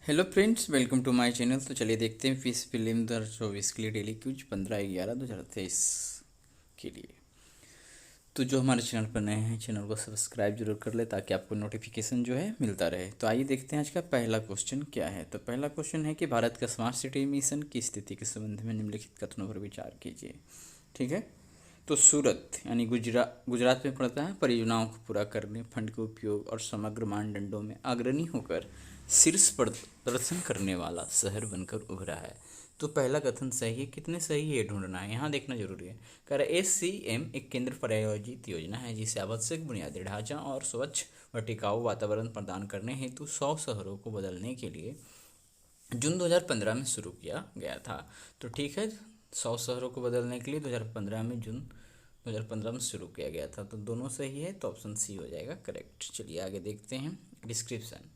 Hello friends, welcome to my channel. तो चलिए देखते हैं फिश फिल्म 2024 के लिए डेली क्यूज 15/11/2023 के लिए। तो जो हमारे चैनल पर नए हैं, चैनल को सब्सक्राइब जरूर कर ले ताकि आपको नोटिफिकेशन जो है मिलता रहे। तो आइए देखते हैं आज का पहला क्वेश्चन क्या है। तो पहला क्वेश्चन है कि भारत का स्मार्ट सिटी मिशन की स्थिति के संबंध में निम्नलिखित कथनों पर विचार कीजिए। ठीक है। तो सूरत यानी गुजरात में पड़ता है, परियोजनाओं को पूरा करने, फंड के उपयोग और समग्र मानदंडों में अग्रणी होकर शीर्ष प्रदर्शन करने वाला शहर बनकर उभरा है। तो पहला कथन सही है। कितने सही है ये ढूंढना है, यहाँ देखना जरूरी है। कह रहा SCM एक केंद्र प्रायोजित योजना है जिसे आवश्यक बुनियादी ढांचा और स्वच्छ व टिकाऊ वातावरण प्रदान करने हेतु 100 शहरों को बदलने के लिए जून 2015 में शुरू किया गया था। तो ठीक है, 100 शहरों को बदलने के लिए 2015 में जून 2015 में शुरू किया गया था। तो दोनों सही है, तो ऑप्शन सी हो जाएगा करेक्ट। चलिए आगे देखते हैं डिस्क्रिप्शन।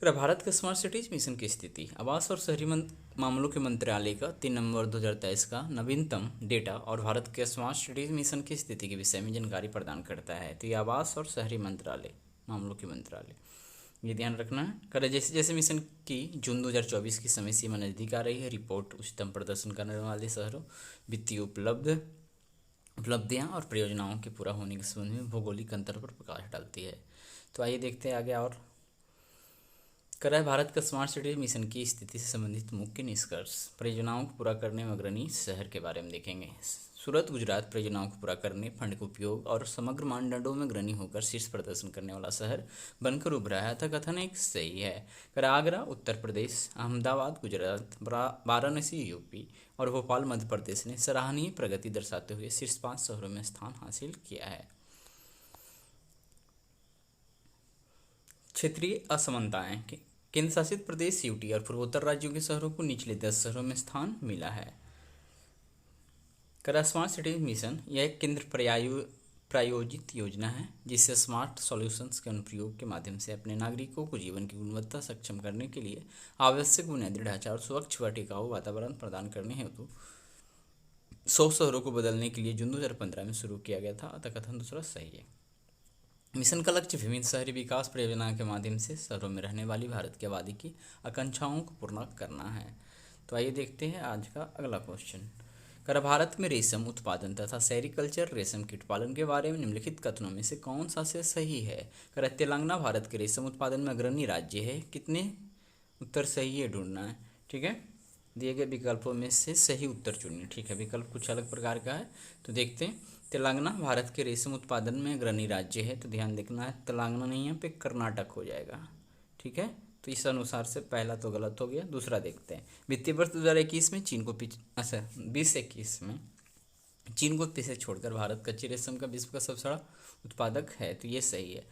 भारत के स्मार्ट सिटीज मिशन की स्थिति। आवास और शहरी मामलों के मंत्रालय का 3 नवंबर 2023 का नवीनतम डेटा और भारत के स्मार्ट सिटीज मिशन की स्थिति के विषय में जानकारी प्रदान करता है। तो ये आवास और शहरी मामलों के मंत्रालय, ये ध्यान रखना है। जैसे जैसे मिशन की जून 2024 की समय सीमा नजदीक आ रही है, रिपोर्ट उच्चतम प्रदर्शन करने वाले शहरों, वित्तीय उपलब्धियां और परियोजनाओं के पूरा होने के संबंध में भौगोलिक अंतर पर प्रकाश डालती है। तो आइए देखते हैं आगे। और भारत का स्मार्ट सिटी मिशन की स्थिति से संबंधित मुख्य निष्कर्ष। परियोजनाओं को पूरा करने में अग्रणी शहर के बारे में देखेंगे। सूरत गुजरात परियोजनाओं को पूरा करने, फंड का उपयोग और समग्र मानदंडों में अग्रणी होकर शीर्ष प्रदर्शन करने वाला शहर बनकर उभरा है। था कथन एक सही है। आगरा उत्तर प्रदेश, अहमदाबाद गुजरात, वाराणसी यूपी और भोपाल मध्य प्रदेश ने सराहनीय प्रगति दर्शाते हुए शीर्ष 5 शहरों में स्थान हासिल किया है। क्षेत्रीय असमानताएं। केंद्र शासित प्रदेश यूटी और पूर्वोत्तर राज्यों के शहरों को निचले 10 शहरों में स्थान मिला है। स्मार्ट सिटी मिशन यह एक केंद्र प्रायोजित योजना है जिससे स्मार्ट सॉल्यूशंस के अनुप्रयोग के माध्यम से अपने नागरिकों को जीवन की गुणवत्ता सक्षम करने के लिए आवश्यक बुनियादी ढांचा और स्वच्छ व टिकाऊ वातावरण प्रदान करने हेतु 100 शहरों को बदलने के लिए जून 2015 में शुरू किया गया था। अतः कथन दूसरा सही है। मिशन का लक्ष्य विभिन्न शहरी विकास परियोजनाओं के माध्यम से शहरों में रहने वाली भारत की आबादी की आकांक्षाओं को पूर्ण करना है। तो आइए देखते हैं आज का अगला क्वेश्चन। भारत में रेशम उत्पादन तथा सेरिकल्चर रेशम कीट पालन के बारे में निम्नलिखित कथनों में से कौन सा से सही है। तेलंगाना भारत के रेशम उत्पादन में अग्रणी राज्य है। कितने उत्तर सही है ढूंढना है। ठीक है, दिए गए विकल्पों में से सही उत्तर चुनिए। ठीक है, विकल्प कुछ अलग प्रकार का है, तो देखते हैं। तेलंगाना भारत के रेशम उत्पादन में अग्रणी राज्य है, तो ध्यान देखना है तेलंगाना नहीं, यहाँ पे कर्नाटक हो जाएगा। ठीक है, तो इस अनुसार से पहला तो गलत हो गया। दूसरा देखते हैं। वित्तीय वर्ष 2021 में चीन को 2021 में चीन को पीछे छोड़कर भारत कच्चे रेशम का विश्व का सबसे बड़ा उत्पादक है, तो ये सही है।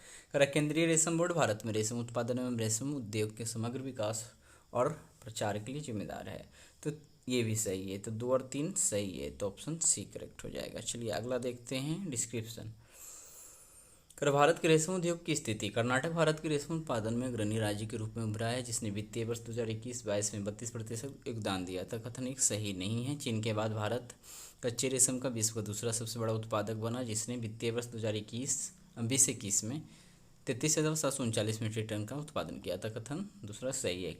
केंद्रीय रेशम बोर्ड भारत में रेशम उत्पादन एवं रेशम उद्योग के समग्र विकास और प्रचार के लिए जिम्मेदार है, तो ये भी सही है। तो 2 और 3 सही है, तो ऑप्शन सी करेक्ट हो जाएगा। चलिए अगला देखते हैं डिस्क्रिप्शन। भारत के रेशम उद्योग की स्थिति। कर्नाटक भारत के रेशम उत्पादन में अग्रणी राज्य के रूप में उभरा है जिसने वित्तीय वर्ष 2021-22 में 32% योगदान दिया था। कथन एक सही नहीं है। चीन के बाद भारत कच्चे रेशम का विश्व का दूसरा सबसे बड़ा उत्पादक बना जिसने वित्तीय वर्ष 2021 में 33,739 मीट्रिक टन का उत्पादन किया था। कथन दूसरा सही है।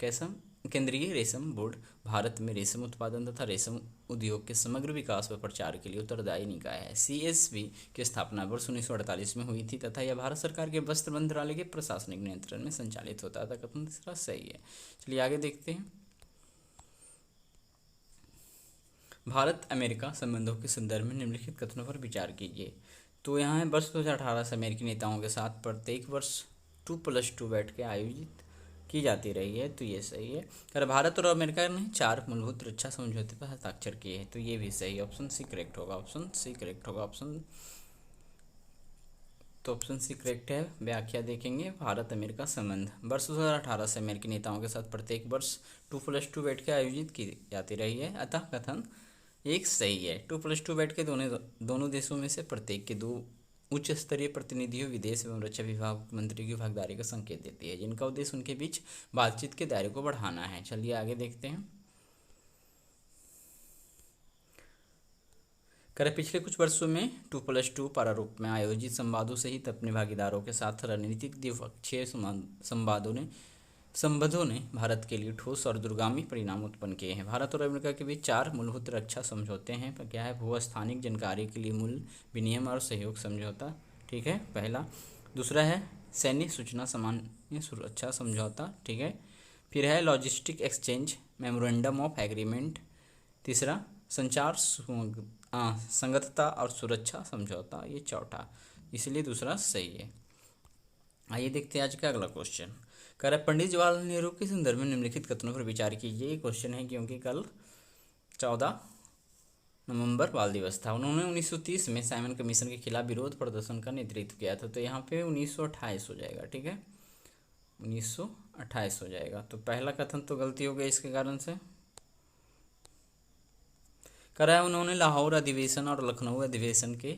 केंद्रीय रेशम बोर्ड भारत में रेशम उत्पादन तथा रेशम उद्योग के समग्र विकास व प्रचार के लिए उत्तरदायी निकाय है। CSB की स्थापना वर्ष 1948 में हुई थी तथा यह भारत सरकार के वस्त्र मंत्रालय के प्रशासनिक नियंत्रण में संचालित होता था। कथन दूसरा सही है। चलिए आगे देखते हैं। भारत अमेरिका संबंधों के संदर्भ में निम्नलिखित कथनों पर विचार कीजिए। तो यहाँ है वर्ष 2018 से अमेरिकी नेताओं के साथ प्रत्येक वर्ष 2+2 बैठकें आयोजित की जाती रही है, तो ये सही है। भारत और अमेरिका ने 4 मूलभूत रक्षा समझौते पर हस्ताक्षर किए हैं, तो ये भी सही है। ऑप्शन सी करेक्ट होगा। ऑप्शन सी करेक्ट होगा। ऑप्शन सी करेक्ट है। व्याख्या देखेंगे। भारत अमेरिका संबंध वर्ष 2018 से अमेरिकी नेताओं के साथ प्रत्येक वर्ष 2+2 बैठकें आयोजित की जाती रही है, अतः कथन एक सही है। 2+2 बैठकें दोनों देशों में से प्रत्येक के 2 उच्च स्तरीय प्रतिनिधियों, विदेश एवं रक्षा विभाग मंत्री की भागीदारी का संकेत देती है जिनका उद्देश्य उनके बीच बातचीत के दायरे को बढ़ाना है। चलिए आगे देखते हैं। पिछले कुछ वर्षों में 2+2 प्रारूप में आयोजित संवादों सहित अपने भागीदारों के साथ रणनीतिक द्विपक्षीय संवादों ने संबंधों ने भारत के लिए ठोस और दूरगामी परिणाम उत्पन्न किए हैं। भारत और अमेरिका के बीच 4 मूलभूत रक्षा समझौते हैं। पर क्या है? भूस्थानिक जानकारी के लिए मूल विनिमय और सहयोग समझौता, ठीक है, पहला। दूसरा है सैन्य सूचना सामान्य सुरक्षा समझौता, ठीक है। फिर है logistic exchange memorandum of agreement. तीसरा संचार संगतता और सुरक्षा समझौता, ये चौथा, इसलिए दूसरा सही है। आइए देखते हैं आज का अगला क्वेश्चन। कह रहा है पंडित जवाहरलाल नेहरू के संदर्भ में निम्नलिखित कथनों पर विचार कीजिए। ये क्वेश्चन है क्योंकि कल 14 नवंबर बाल दिवस था। उन्होंने 1930 में साइमन कमीशन के खिलाफ विरोध प्रदर्शन का नेतृत्व किया था। तो यहाँ पे 1928 हो जाएगा, ठीक है, 1928 हो जाएगा। तो पहला कथन तो गलती हो गई इसके कारण से। करा है उन्होंने लाहौर अधिवेशन और लखनऊ अधिवेशन के,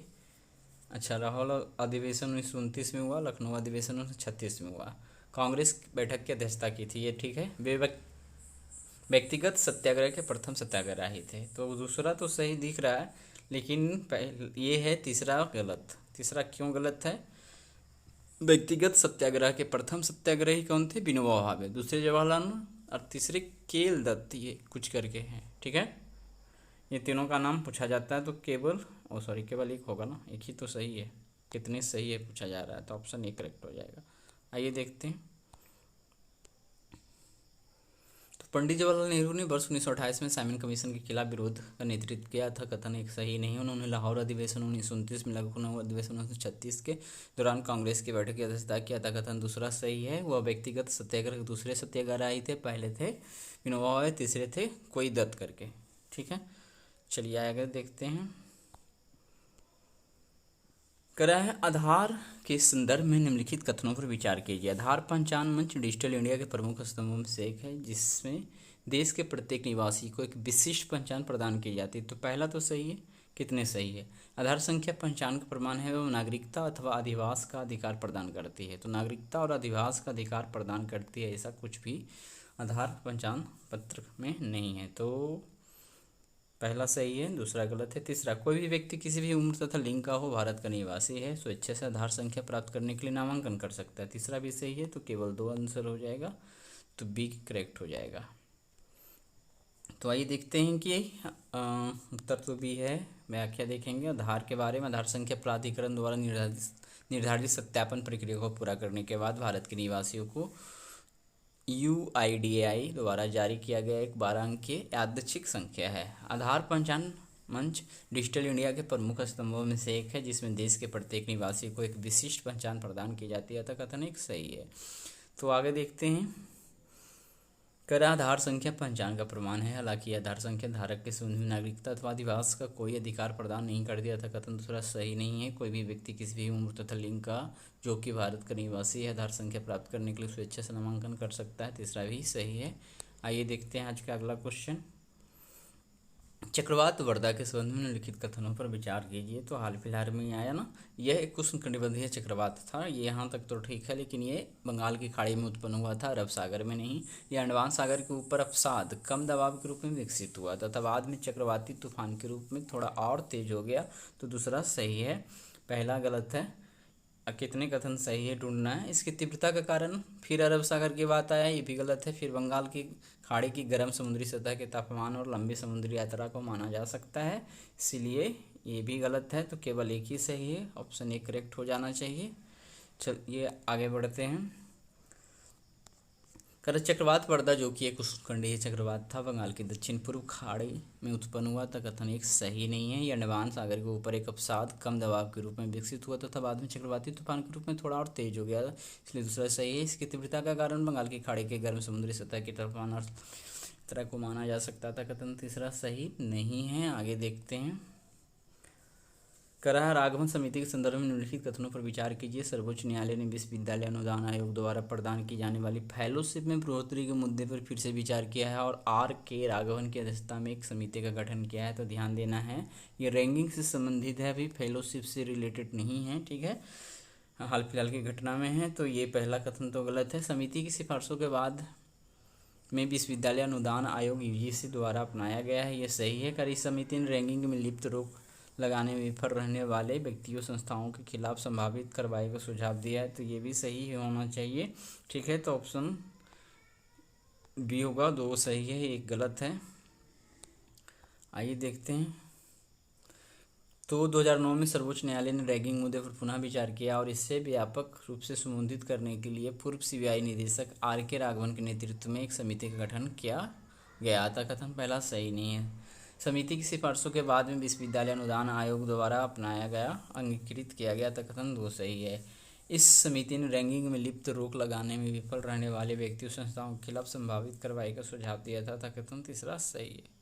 अच्छा, लाहौर अधिवेशन 1929 में हुआ, लखनऊ अधिवेशन 1936 में हुआ। कांग्रेस बैठक की अध्यक्षता की थी, ये ठीक है। वे व्यक्तिगत सत्याग्रह के प्रथम सत्याग्रही थे। तो दूसरा तो सही दिख रहा है, लेकिन ये है तीसरा गलत। तीसरा क्यों गलत है? व्यक्तिगत सत्याग्रह के प्रथम सत्याग्रही कौन थे? विनोबा भावे, दूसरे जवाहरलाल और तीसरे केल दत्त, ये कुछ करके हैं, ठीक है। ये तीनों का नाम पूछा जाता है तो केवल एक होगा ना, एक ही तो सही है। कितने सही है पूछा जा रहा है, तो ऑप्शन ए करेक्ट हो जाएगा। आइए देखते हैं। तो पंडित जवाहरलाल नेहरू ने वर्ष 1928 में साइमन कमीशन के खिलाफ विरोध का नेतृत्व किया था, कथन एक सही नहीं। उन्होंने लाहौर अधिवेशन 1929 में, लखनऊ अधिवेशन 1936 के दौरान कांग्रेस की बैठक की अध्यक्षता किया था, कथन दूसरा सही है। वह व्यक्तिगत सत्याग्रह दूसरे सत्याग्रही थे, पहले थे विनोबा भावे, तीसरे थे कोई दत्त करके, ठीक है। चलिए आगे देखते हैं। करा है आधार के संदर्भ में निम्नलिखित कथनों पर विचार कीजिए। आधार पहचान मंच डिजिटल इंडिया के प्रमुख स्तंभों में से एक है, जिसमें देश के प्रत्येक निवासी को एक विशिष्ट पहचान प्रदान की जाती है। तो पहला तो सही है, कितने सही है। आधार संख्या पहचान का प्रमाण है, वह नागरिकता अथवा अधिवास का अधिकार प्रदान करती है। तो नागरिकता और अधिवास का अधिकार प्रदान करती है, ऐसा कुछ भी आधार पहचान पत्र में नहीं है। तो पहला सही है, दूसरा गलत है। तीसरा, कोई भी व्यक्ति किसी भी उम्र तथा लिंग का हो, भारत का निवासी है, स्वेच्छा से आधार संख्या प्राप्त करने के लिए नामांकन कर सकता है। तीसरा भी सही है, तो केवल 2 आंसर हो जाएगा, तो बी करेक्ट हो जाएगा। तो आइए देखते हैं कि उत्तर तो बी है। व्याख्या देखेंगे आधार के बारे में। आधार संख्या प्राधिकरण द्वारा निर्धारित सत्यापन प्रक्रिया को पूरा करने के बाद भारत के निवासियों को UIDAI द्वारा जारी किया गया एक 12 अंकीय यादृच्छिक संख्या है। आधार पहचान मंच डिजिटल इंडिया के प्रमुख स्तंभों में से एक है, जिसमें देश के प्रत्येक निवासी को एक विशिष्ट पहचान प्रदान की जाती है, अतः कथन एक सही है। तो आगे देखते हैं। करा आधार संख्या पहचान का प्रमाण है, हालांकि आधार संख्या धारक के संबंध में नागरिकता अथवा अधिवास का कोई अधिकार प्रदान नहीं कर दिया था, कथन दूसरा सही नहीं है। कोई भी व्यक्ति किसी भी उम्र तथा लिंग का जो कि भारत का निवासी है, आधार संख्या प्राप्त करने के लिए स्वेच्छा से नामांकन कर सकता है, तीसरा भी सही है। आइए देखते हैं आज का अगला क्वेश्चन। चक्रवात वर्धा के संबंध में निम्नलिखित कथनों पर विचार कीजिए। तो हाल फिलहाल में आया ना, यह एक उष्णकटिबंधीय चक्रवात था। ये यहाँ तक तो ठीक है, लेकिन ये बंगाल की खाड़ी में उत्पन्न हुआ था, अरब सागर में नहीं। यह अंडमान सागर के ऊपर अवसाद कम दबाव के रूप में विकसित हुआ तथा बाद में चक्रवाती तूफान के रूप में थोड़ा और तेज हो गया। तो दूसरा सही है, पहला गलत है। कितने कथन सही है ढूंढना है। इसकी तीव्रता का कारण फिर अरब सागर की बात आया, ये भी गलत है। फिर बंगाल की खाड़ी की गर्म समुद्री सतह के तापमान और लंबी समुद्री यात्रा को माना जा सकता है, इसीलिए ये भी गलत है। तो केवल एक ही सही है, ऑप्शन ए करेक्ट हो जाना चाहिए। चलिए आगे बढ़ते हैं। कर चक्रवात वर्धा, जो कि एक उष्णकटिबंधीय चक्रवात था, बंगाल की दक्षिण पूर्व खाड़ी में उत्पन्न हुआ था, कथन एक सही नहीं है। यह अंडमान सागर के ऊपर एक अवसाद कम दबाव के रूप में विकसित हुआ तथा बाद में चक्रवाती तूफान के रूप में थोड़ा और तेज हो गया, इसलिए दूसरा सही है। इसकी तीव्रता का कारण बंगाल की खाड़ी के गर्म समुद्री सतह के तापमान और तरह को माना जा सकता था, कथन तीसरा सही नहीं है। आगे देखते हैं। करा राघवन समिति के संदर्भ में निम्नलिखित कथनों पर विचार कीजिए। सर्वोच्च न्यायालय ने विश्वविद्यालय अनुदान आयोग द्वारा प्रदान की जाने वाली फेलोशिप में बढ़ोतरी के मुद्दे पर फिर से विचार किया है और RK राघवन की अध्यक्षता में एक समिति का गठन किया है। तो ध्यान देना है, ये रैंकिंग से संबंधित है, अभी फेलोशिप से रिलेटेड नहीं है, ठीक है, हाल फिलहाल की घटना में है। तो ये पहला कथन तो गलत है। समिति की सिफारिशों के बाद में विश्वविद्यालय अनुदान आयोग UGC द्वारा अपनाया गया है, ये सही है। कर इस समिति ने रैंकिंग में लिप्त रोक लगाने में विफल रहने वाले व्यक्तियों संस्थाओं के खिलाफ संभावित कार्रवाई का सुझाव दिया है, तो ये भी सही होना चाहिए, ठीक है। तो ऑप्शन बी होगा, 2 सही है, 1 गलत है। आइए देखते हैं। तो 2009 में सर्वोच्च न्यायालय ने रैगिंग मुद्दे पर पुनः विचार किया और इससे व्यापक रूप से संबोधित करने के लिए पूर्व सीबीआई निदेशक आर के राघवन के नेतृत्व में एक समिति का गठन किया गया था। कथन पहला सही नहीं है। समिति की सिफारिशों के बाद में विश्वविद्यालय अनुदान आयोग द्वारा अपनाया गया, अंगीकृत किया गया था। कथन 2 सही है। इस समिति ने रैगिंग में लिप्त रोक लगाने में विफल रहने वाले व्यक्तियों संस्थाओं के खिलाफ संभावित कार्रवाई का सुझाव दिया था। कथन तीसरा सही है।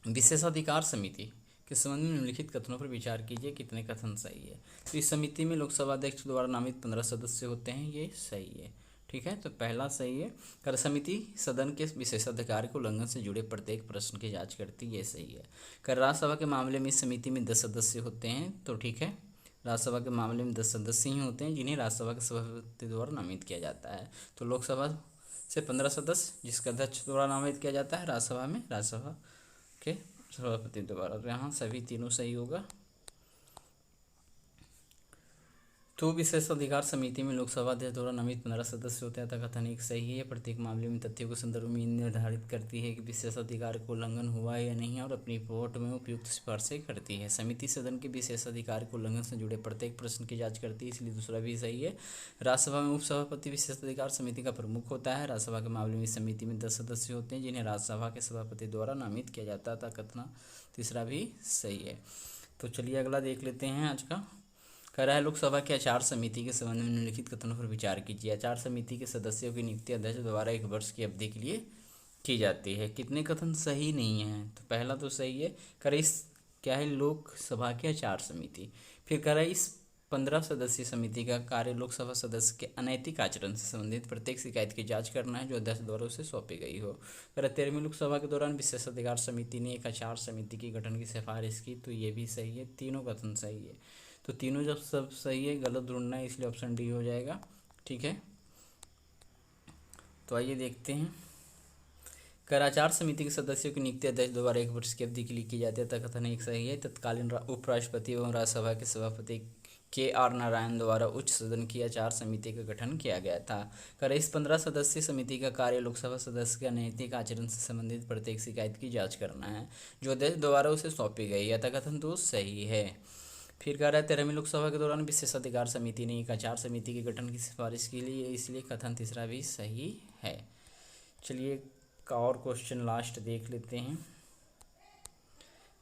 विशेषाधिकार समिति के संबंध में निम्नलिखित कथनों पर विचार कीजिए, कितने कथन सही है। तो इस समिति में लोकसभा अध्यक्ष द्वारा नामित 15 सदस्य होते हैं, ये सही है। ठीक है, तो पहला सही है। कर समिति सदन के विशेषाधिकार के उल्लंघन से जुड़े प्रत्येक प्रश्न की जांच करती है, ये सही है। कर राज्यसभा के मामले में इस समिति में 10 सदस्य होते हैं, तो ठीक है, राज्यसभा के मामले में 10 सदस्य ही होते हैं जिन्हें राज्यसभा के सभापति द्वारा नामित किया जाता है। तो लोकसभा से 15 सदस्य जिसका अध्यक्ष द्वारा नामित किया जाता है, राज्यसभा में राज्यसभा के सभापति द्वारा। तो यहाँ सभी तीनों सही होगा। तो विशेषाधिकार समिति में लोकसभा अध्यक्ष द्वारा नामित 15 सदस्य होते हैं, तथा कथन 1 सही है। प्रत्येक मामले में तथ्यों के संदर्भ में निर्धारित करती है कि विशेषाधिकार को उल्लंघन हुआ है या नहीं और अपनी रिपोर्ट में उपयुक्त सिफारिशें करती है। समिति सदन के विशेषाधिकार के उल्लंघन से जुड़े प्रत्येक प्रश्न की जांच करती है, इसलिए दूसरा भी सही है। राज्यसभा में उपसभापति विशेषाधिकार समिति का प्रमुख होता है। राज्यसभा के मामले में इस समिति में 10 सदस्य होते हैं जिन्हें राज्यसभा के सभापति द्वारा नामित किया जाता था। कथन तीसरा भी सही है। तो चलिए अगला देख लेते हैं आज का। कह रहा है लोकसभा के आचार समिति के संबंध में निम्नलिखित कथनों पर विचार कीजिए। आचार समिति के सदस्यों की नियुक्ति अध्यक्ष द्वारा 1 वर्ष की अवधि के लिए की जाती है। कितने कथन सही नहीं है। तो पहला तो सही है। कह रहा इस क्या है, लोकसभा की आचार समिति। फिर कह रहा है इस 15 सदस्यीय समिति का कार्य लोकसभा सदस्य के अनैतिक आचरण से संबंधित प्रत्येक शिकायत की जांच करना है जो अध्यक्ष द्वारा उसे सौंपी गई हो। कह रहा 13वीं लोकसभा के दौरान विशेषाधिकार समिति ने एक आचार समिति की गठन की सिफारिश की, तो ये भी सही है। तीनों कथन सही है। तो तीनों जब सब सही है, गलत ढूंढना है, इसलिए ऑप्शन डी हो जाएगा। ठीक है, तो आइए देखते हैं। कर आचार समिति के सदस्यों की नियुक्ति अध्यक्ष द्वारा 1 वर्ष की अवधि के लिए की जाती है, कथन 1 सही है। तत्कालीन उपराष्ट्रपति एवं राज्यसभा के सभापति के.आर. नारायण द्वारा उच्च सदन की आचार समिति का गठन किया गया था। कर इस 15 सदस्यीय समिति का कार्य लोकसभा सदस्य के अनैतिक आचरण से संबंधित प्रत्येक शिकायत की जाँच करना है जो अध्यक्ष द्वारा उसे सौंपी गई है, कथन 2 सही है। फिर कह रहा है 13वीं लोकसभा के दौरान विशेषाधिकार समिति ने एक आचार समिति के गठन की सिफारिश के लिए, इसलिए कथन तीसरा भी सही है। चलिए का और क्वेश्चन लास्ट देख लेते हैं।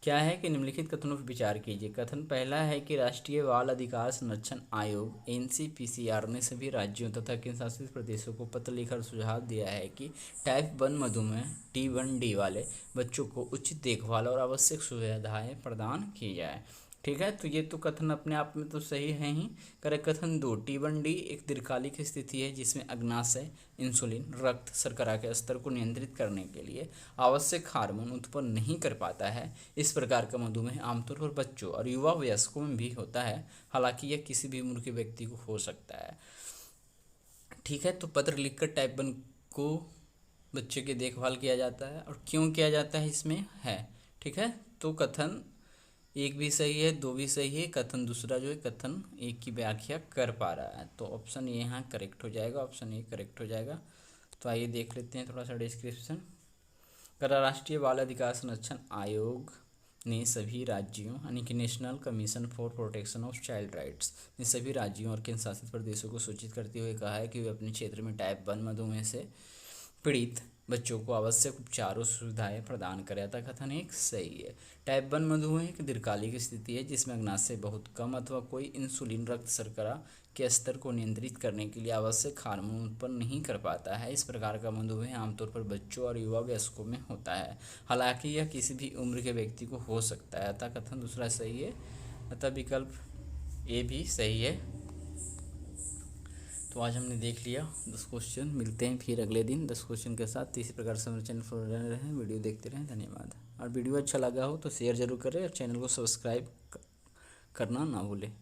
क्या है कि निम्नलिखित कथनों पर विचार कीजिए। कथन पहला है कि राष्ट्रीय बाल अधिकार संरक्षण आयोग NCPCR ने सभी राज्यों तथा केंद्रशासित प्रदेशों को पत्र लिखकर सुझाव दिया है कि टाइप 1 मधुमेह T1D वाले बच्चों को उचित देखभाल और आवश्यक सुविधाएं प्रदान की जाए। ठीक है, तो ये तो कथन अपने आप में तो सही है ही। करेक्ट कथन 2, T1D एक दीर्घकालिक स्थिति है जिसमें अग्नाशय इंसुलिन रक्त शर्करा के स्तर को नियंत्रित करने के लिए आवश्यक हार्मोन उत्पन्न नहीं कर पाता है। इस प्रकार का मधुमेह आमतौर पर बच्चों और युवा वयस्कों में भी होता है, हालांकि यह किसी भी उम्र के व्यक्ति को हो सकता है। ठीक है, तो पत्र लिखकर टाइप 1 को बच्चे की देखभाल किया जाता है और क्यों किया जाता है इसमें है। ठीक है, तो कथन 1 भी सही है, 2 भी सही है। कथन दूसरा जो है कथन 1 की व्याख्या कर पा रहा है, तो ऑप्शन ए यहाँ करेक्ट हो जाएगा, ऑप्शन ए करेक्ट हो जाएगा। तो आइए देख लेते हैं थोड़ा सा डिस्क्रिप्शन। राष्ट्रीय बाल अधिकार संरक्षण आयोग ने सभी राज्यों यानी कि national commission for protection of child rights ने सभी राज्यों और केंद्र शासित प्रदेशों को सूचित करते हुए कहा है कि वे अपने क्षेत्र में टाइप 1 मधुमेह से पीड़ित बच्चों को आवश्यक उपचारों सुविधाएं प्रदान करें, था कथन 1 सही है। टाइप 1 मधुमेह एक दीर्घकालिक स्थिति है जिसमें अग्नाशय बहुत कम अथवा कोई इंसुलिन रक्त शर्करा के स्तर को नियंत्रित करने के लिए आवश्यक हार्मोन उत्पन्न नहीं कर पाता है। इस प्रकार का मधुमेह आमतौर पर बच्चों और युवा वयस्कों में होता है, हालांकि यह किसी भी उम्र के व्यक्ति को हो सकता है, था कथन दूसरा सही है, अतः विकल्प ए भी सही है। तो आज हमने देख लिया 10 क्वेश्चन। मिलते हैं फिर अगले दिन 10 क्वेश्चन के साथ। इसी प्रकार से हमारे चैनल पर बने रहें, वीडियो देखते रहें। धन्यवाद। और वीडियो अच्छा लगा हो तो शेयर जरूर करें और चैनल को सब्सक्राइब करना ना भूलें।